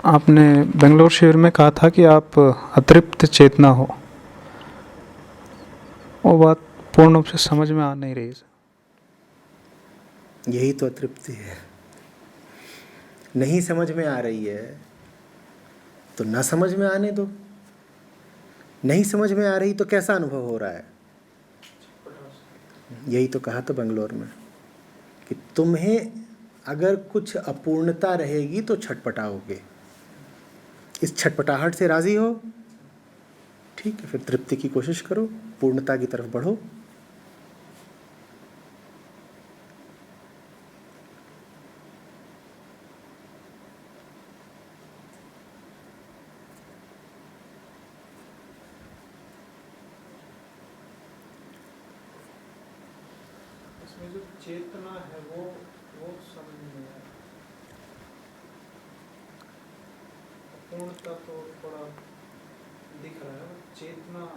आपने बेंगलोर शिविर में कहा था कि आप अतृप्त चेतना हो। वो बात पूर्ण रूप से समझ में आ नहीं रही। यही तो अतृप्ति है। नहीं समझ में आ रही है तो ना समझ में आने दो। नहीं समझ में आ रही तो कैसा अनुभव हो रहा है? यही तो कहा था बेंगलोर में कि तुम्हें अगर कुछ अपूर्णता रहेगी तो छटपटाओगे। इस छटपटाहट से राजी हो? ठीक है, फिर तृप्ति की कोशिश करो, पूर्णता की तरफ बढ़ो। इसमें जो चेतना है वो समझ नहीं आया। पूर्णता तो थोड़ा दिख रहा है, चेतना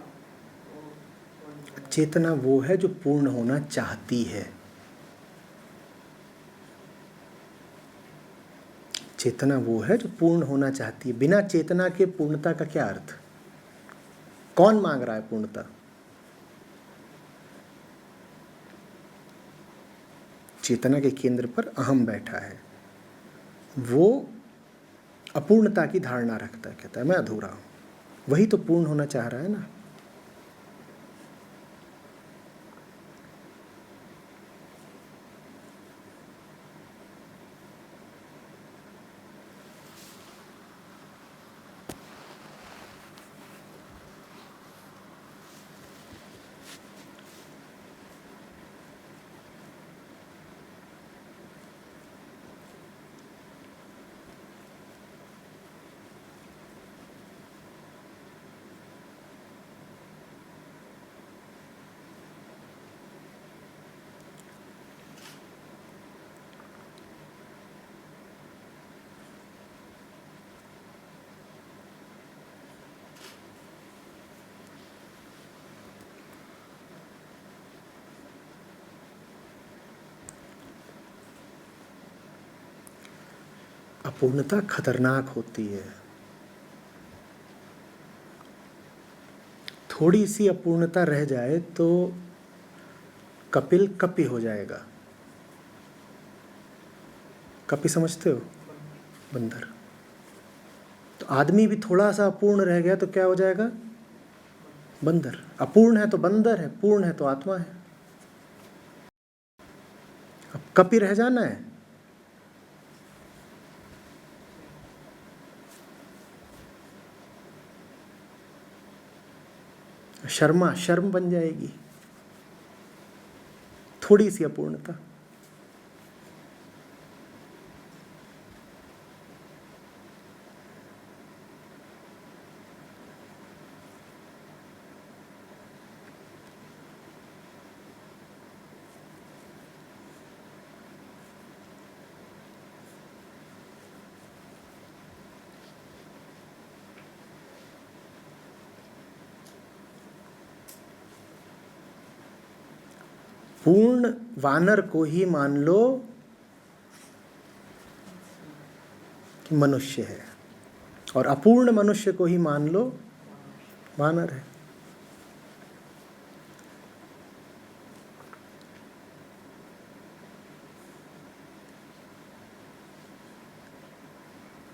चेतना वो है जो पूर्ण होना चाहती है। चेतना वो है जो पूर्ण होना चाहती है। बिना चेतना के पूर्णता का क्या अर्थ? कौन मांग रहा है पूर्णता? चेतना के केंद्र पर अहम बैठा है। वो अपूर्णता की धारणा रखता है, कहता है मैं अधूरा हूं। वही तो पूर्ण होना चाह रहा है ना। अपूर्णता खतरनाक होती है। थोड़ी सी अपूर्णता रह जाए तो कपिल कपि हो जाएगा। कपि समझते हो? बंदर। तो आदमी भी थोड़ा सा अपूर्ण रह गया तो क्या हो जाएगा? बंदर। अपूर्ण है तो बंदर है, पूर्ण है तो आत्मा है। अब कपि रह जाना है। शर्मा शर्म बन जाएगी। थोड़ी सी अपूर्णता। पूर्ण वानर को ही मान लो कि मनुष्य है, और अपूर्ण मनुष्य को ही मान लो वानर है।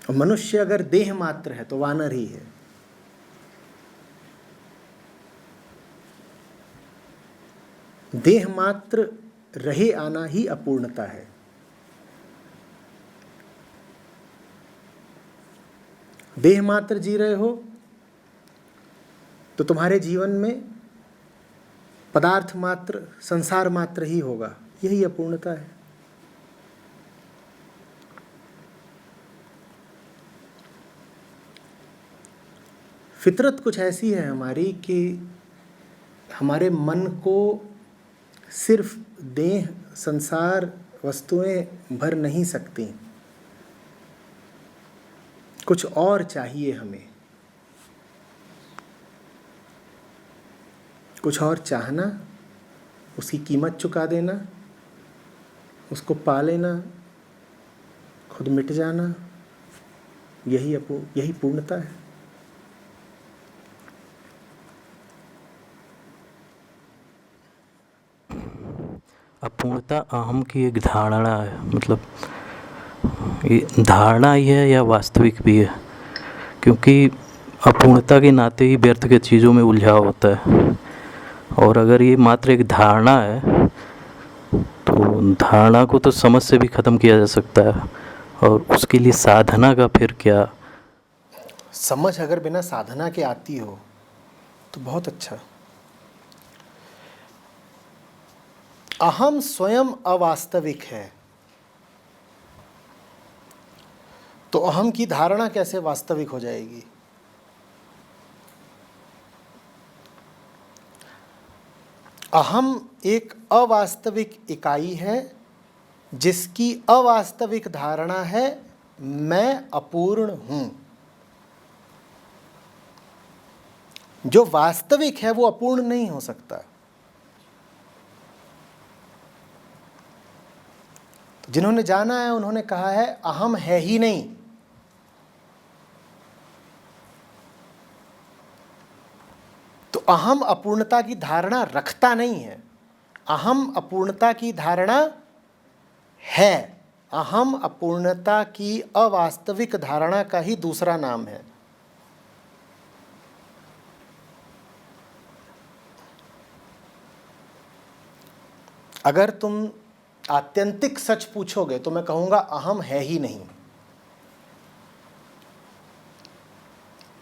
और मनुष्य अगर देह मात्र है तो वानर ही है। देह मात्र रहे आना ही अपूर्णता है। देह मात्र जी रहे हो तो तुम्हारे जीवन में पदार्थ मात्र, संसार मात्र ही होगा। यही अपूर्णता है। फितरत कुछ ऐसी है हमारी कि हमारे मन को सिर्फ देह, संसार, वस्तुएं भर नहीं सकती। कुछ और चाहिए हमें। कुछ और चाहना, उसकी कीमत चुका देना, उसको पा लेना, खुद मिट जाना, यही पूर्णता है। अपूर्णता अहम की एक धारणा है, मतलब ये धारणा ही है या वास्तविक भी है? क्योंकि अपूर्णता के नाते ही व्यर्थ के चीज़ों में उलझाव होता है, और अगर ये मात्र एक धारणा है तो धारणा को तो समझ से भी ख़त्म किया जा सकता है, और उसके लिए साधना का फिर क्या? समझ अगर बिना साधना के आती हो तो बहुत अच्छा। अहम स्वयं अवास्तविक है, तो अहम की धारणा कैसे वास्तविक हो जाएगी? अहम एक अवास्तविक इकाई है जिसकी अवास्तविक धारणा है मैं अपूर्ण हूं। जो वास्तविक है वो अपूर्ण नहीं हो सकता। जिन्होंने जाना है उन्होंने कहा है अहम है ही नहीं। तो अहम अपूर्णता की धारणा रखता नहीं है, अहम अपूर्णता की धारणा है। अहम अपूर्णता की अवास्तविक धारणा का ही दूसरा नाम है। अगर तुम आत्यंतिक सच पूछोगे तो मैं कहूंगा अहम है ही नहीं।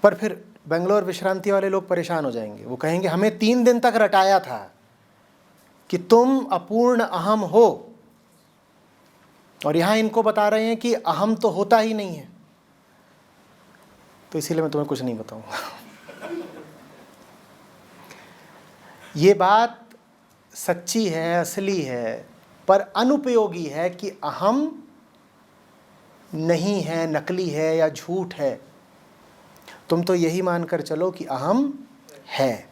पर फिर बेंगलोर विश्रांति वाले लोग परेशान हो जाएंगे। वो कहेंगे हमें 3 दिन तक रटाया था कि तुम अपूर्ण अहम हो, और यहां इनको बता रहे हैं कि अहम तो होता ही नहीं है। तो इसीलिए मैं तुम्हें कुछ नहीं बताऊंगा। ये बात सच्ची है, असली है, पर अनुपयोगी है कि अहम नहीं है, नकली है या झूठ है। तुम तो यही मानकर चलो कि अहम है,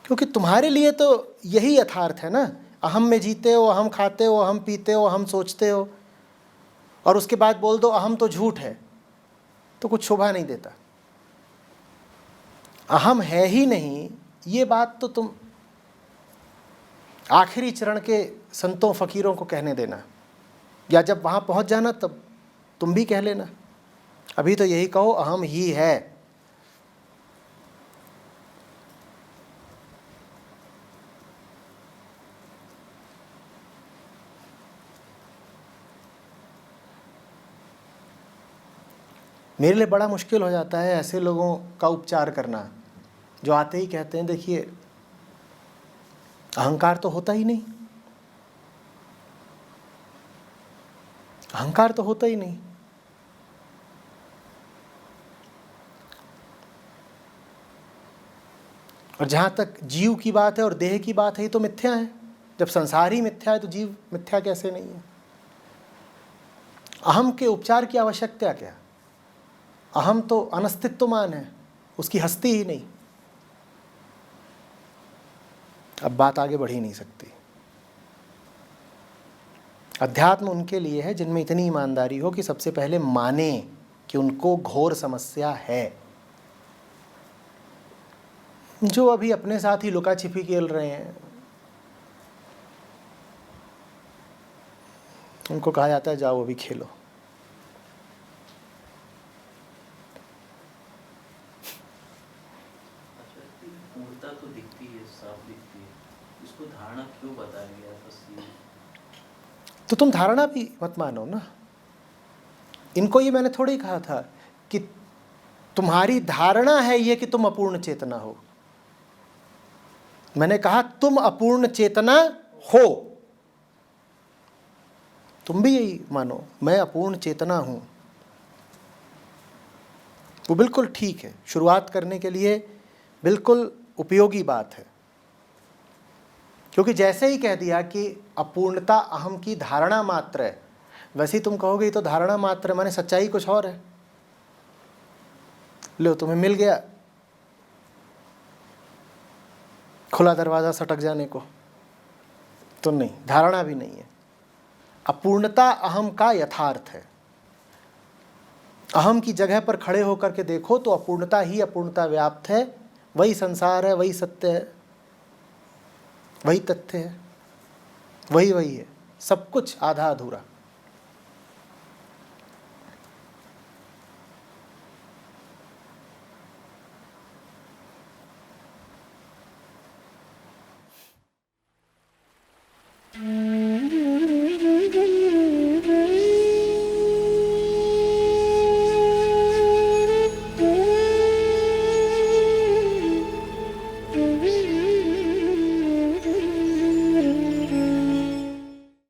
क्योंकि तुम्हारे लिए तो यही यथार्थ है ना। अहम में जीते हो, अहम खाते हो, अहम पीते हो, अहम सोचते हो, और उसके बाद बोल दो अहम तो झूठ है, तो कुछ शोभा नहीं देता। अहम है ही नहीं, ये बात तो तुम आखिरी चरण के संतों फकीरों को कहने देना, या जब वहाँ पहुँच जाना तब तुम भी कह लेना। अभी तो यही कहो अहम ही है। मेरे लिए बड़ा मुश्किल हो जाता है ऐसे लोगों का उपचार करना जो आते ही कहते हैं देखिए अहंकार तो होता ही नहीं, अहंकार तो होता ही नहीं। और जहाँ तक जीव की बात है और देह की बात है, ये तो मिथ्या है। जब संसार ही मिथ्या है तो जीव मिथ्या कैसे नहीं है? अहम के उपचार की आवश्यकता क्या? अहम तो अनस्तित्वमान है, उसकी हस्ती ही नहीं। अब बात आगे बढ़ ही नहीं सकती। अध्यात्म उनके लिए है जिनमें इतनी ईमानदारी हो कि सबसे पहले माने कि उनको घोर समस्या है। जो अभी अपने साथ ही लुका छिपी खेल रहे हैं, उनको कहा जाता है जाओ अभी खेलो। पूर्णता तो दिखती है, साफ दिखती है, इसको धारणा क्यों बताया गया? बस ये तो तुम धारणा भी मत मानो ना। इनको ये मैंने थोड़ी कहा था कि तुम्हारी धारणा है ये कि तुम अपूर्ण चेतना हो। मैंने कहा तुम अपूर्ण चेतना हो। तुम भी यही मानो मैं अपूर्ण चेतना हूं। वो बिल्कुल ठीक है, शुरुआत करने के लिए बिल्कुल उपयोगी बात है। क्योंकि जैसे ही कह दिया कि अपूर्णता अहम की धारणा मात्र है, वैसे ही तुम कहोगे ये तो धारणा मात्र है, माने सच्चाई कुछ और है। लो तुम्हें मिल गया खुला दरवाज़ा सटक जाने को। तो नहीं, धारणा भी नहीं है। अपूर्णता अहम का यथार्थ है। अहम की जगह पर खड़े होकर के देखो तो अपूर्णता ही अपूर्णता व्याप्त है, वही संसार है, वही सत्य है, वही तथ्य है, वही है, सब कुछ आधा अधूरा।